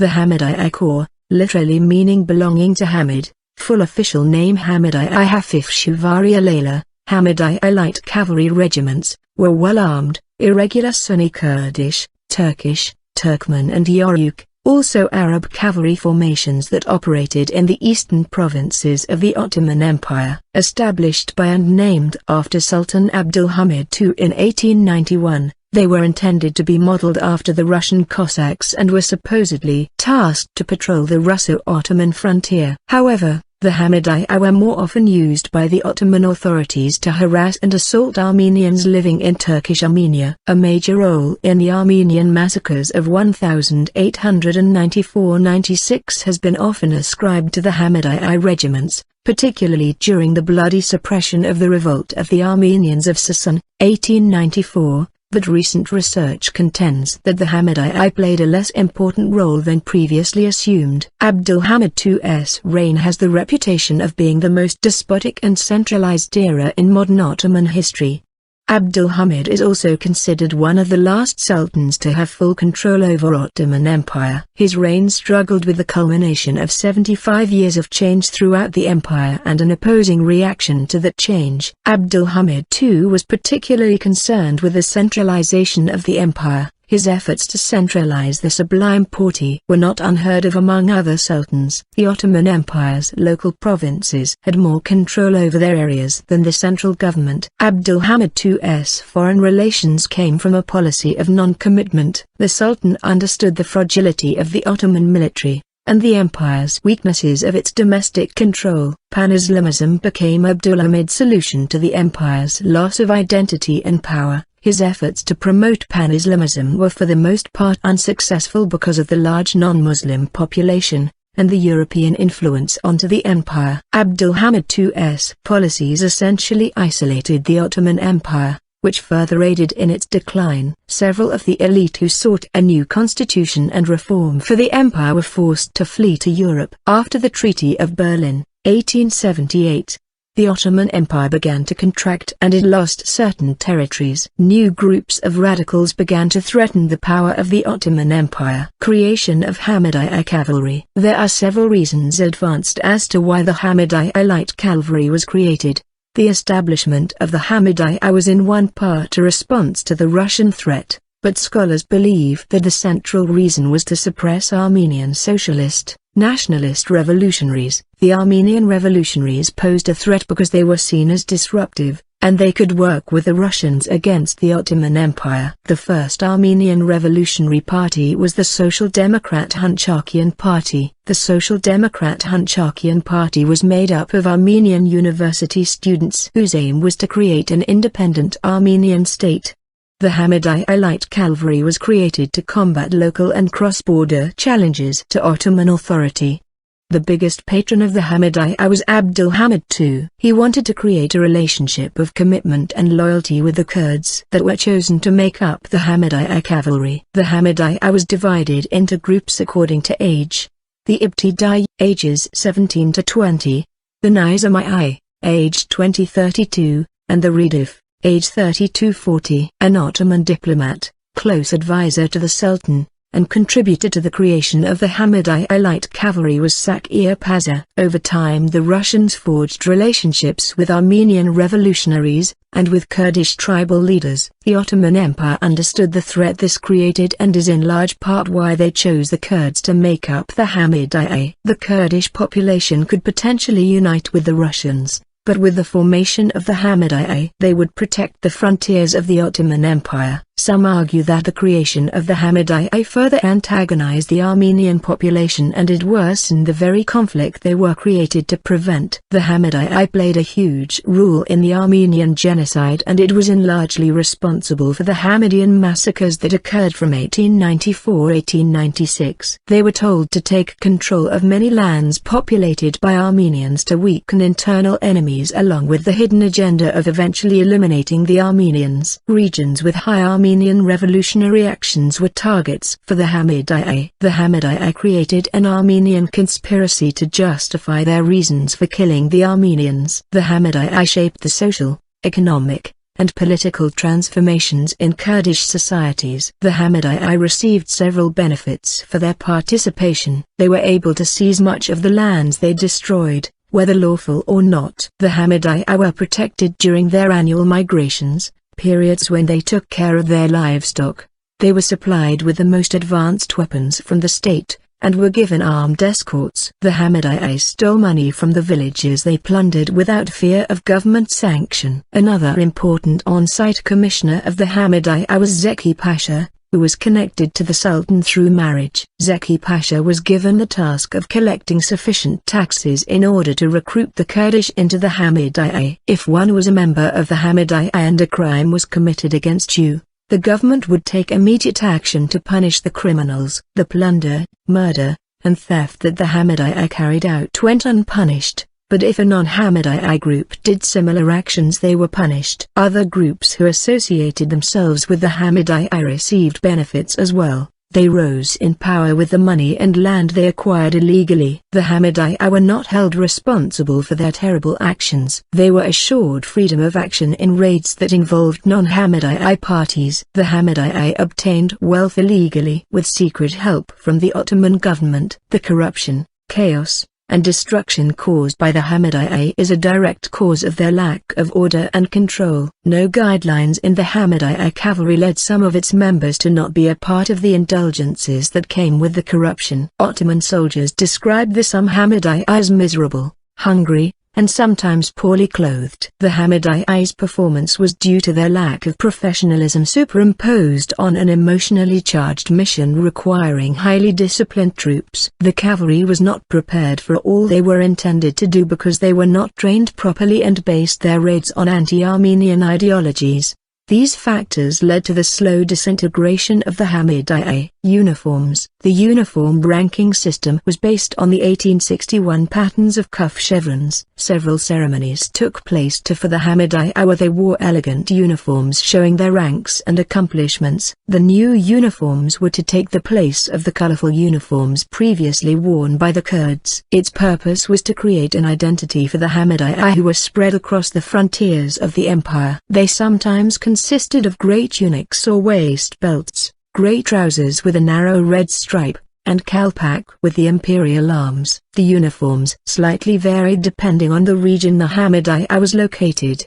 The Hamidiye Corps, literally meaning belonging to Hamid, full official name Hamidiye hafif süvari alayları, Hamidiye light cavalry regiments, were well-armed, irregular Sunni Kurdish, Turkish, Turkmen and Yörük, also Arab cavalry formations that operated in the eastern provinces of the Ottoman Empire, established by and named after Sultan Abdul Hamid II in 1891. They were intended to be modeled after the Russian Cossacks and were supposedly tasked to patrol the Russo-Ottoman frontier. However, the Hamidiye were more often used by the Ottoman authorities to harass and assault Armenians living in Turkish Armenia. A major role in the Armenian massacres of 1894–96 has been often ascribed to the Hamidiye regiments, particularly during the bloody suppression of the revolt of the Armenians of Sasun, 1894. But recent research contends that the Hamidiye played a less important role than previously assumed. Abdul Hamid II's reign has the reputation of being the most despotic and centralized era in modern Ottoman history. Abdul Hamid is also considered one of the last sultans to have full control over Ottoman Empire. His reign struggled with the culmination of 75 years of change throughout the empire and an opposing reaction to that change. Abdul Hamid II was particularly concerned with the centralization of the empire. His efforts to centralize the Sublime Porte were not unheard of among other sultans. The Ottoman Empire's local provinces had more control over their areas than the central government. Abdul Hamid II's foreign relations came from a policy of non-commitment. The Sultan understood the fragility of the Ottoman military, and the empire's weaknesses of its domestic control. Pan-Islamism became Abdul Hamid's solution to the empire's loss of identity and power. His efforts to promote Pan-Islamism were for the most part unsuccessful because of the large non-Muslim population, and the European influence onto the empire. Abdul Hamid II's policies essentially isolated the Ottoman Empire, which further aided in its decline. Several of the elite who sought a new constitution and reform for the empire were forced to flee to Europe. After the Treaty of Berlin, 1878, the Ottoman Empire began to contract and it lost certain territories. New groups of radicals began to threaten the power of the Ottoman Empire. Creation of Hamidiye cavalry. There are several reasons advanced as to why the Hamidiye light cavalry was created. The establishment of the Hamidiye was in one part a response to the Russian threat, but scholars believe that the central reason was to suppress Armenian socialist, nationalist revolutionaries. The Armenian revolutionaries posed a threat because they were seen as disruptive, and they could work with the Russians against the Ottoman Empire. The first Armenian revolutionary party was the Social Democrat Hunchakian Party. The Social Democrat Hunchakian Party was made up of Armenian university students whose aim was to create an independent Armenian state. The Hamidiye light cavalry was created to combat local and cross-border challenges to Ottoman authority. The biggest patron of the Hamidiye was Abdul Hamid II. He wanted to create a relationship of commitment and loyalty with the Kurds that were chosen to make up the Hamidiye cavalry. The Hamidiye was divided into groups according to age. The Ibtidai, ages 17 to 20, the Nizami, age 20-32, and the Redif, age 30–40. An Ottoman diplomat, close advisor to the Sultan, and contributed to the creation of the Hamidiye light cavalry was Sakir Paza. Over time the Russians forged relationships with Armenian revolutionaries, and with Kurdish tribal leaders. The Ottoman Empire understood the threat this created and is in large part why they chose the Kurds to make up the Hamidiye. The Kurdish population could potentially unite with the Russians, but with the formation of the Hamidiye they would protect the frontiers of the Ottoman Empire. Some argue that the creation of the Hamidiye further antagonized the Armenian population and it worsened the very conflict they were created to prevent. The Hamidiye played a huge role in the Armenian genocide and it was largely responsible for the Hamidian massacres that occurred from 1894–1896. They were told to take control of many lands populated by Armenians to weaken internal enemies along with the hidden agenda of eventually eliminating the Armenians. Regions with high Armenian revolutionary actions were targets for the Hamidiye. The Hamidiye created an Armenian conspiracy to justify their reasons for killing the Armenians. The Hamidiye shaped the social, economic, and political transformations in Kurdish societies. The Hamidiye received several benefits for their participation. They were able to seize much of the lands they destroyed, whether lawful or not. The Hamidiye were protected during their annual migrations, periods when they took care of their livestock. They were supplied with the most advanced weapons from the state, and were given armed escorts. The Hamidiye stole money from the villages they plundered without fear of government sanction. Another important on-site commissioner of the Hamidiye was Zeki Pasha, who was connected to the Sultan through marriage. Zeki Pasha was given the task of collecting sufficient taxes in order to recruit the Kurdish into the Hamidiye. If one was a member of the Hamidiye and a crime was committed against you, the government would take immediate action to punish the criminals. The plunder, murder, and theft that the Hamidiye carried out went unpunished, but if a non-Hamidiye group did similar actions they were punished. Other groups who associated themselves with the Hamidiye received benefits as well. They rose in power with the money and land they acquired illegally. The Hamidiye were not held responsible for their terrible actions. They were assured freedom of action in raids that involved non-Hamidiye parties. The Hamidiye obtained wealth illegally with secret help from the Ottoman government. The corruption, chaos, and destruction caused by the Hamidiye is a direct cause of their lack of order and control. No guidelines in the Hamidiye cavalry led some of its members to not be a part of the indulgences that came with the corruption. Ottoman soldiers described the some Hamidiye as miserable, hungry, and sometimes poorly clothed. The Hamidiye's performance was due to their lack of professionalism superimposed on an emotionally charged mission requiring highly disciplined troops. The cavalry was not prepared for all they were intended to do because they were not trained properly and based their raids on anti-Armenian ideologies. These factors led to the slow disintegration of the Hamidiye. Uniforms. The uniform ranking system was based on the 1861 patterns of cuff chevrons. Several ceremonies took place for the Hamidiye where they wore elegant uniforms showing their ranks and accomplishments. The new uniforms were to take the place of the colorful uniforms previously worn by the Kurds. Its purpose was to create an identity for the Hamidiye who were spread across the frontiers of the empire. They sometimes consisted of grey tunics or waist belts, grey trousers with a narrow red stripe, and kalpak with the imperial arms. The uniforms slightly varied depending on the region the Hamidiye was located.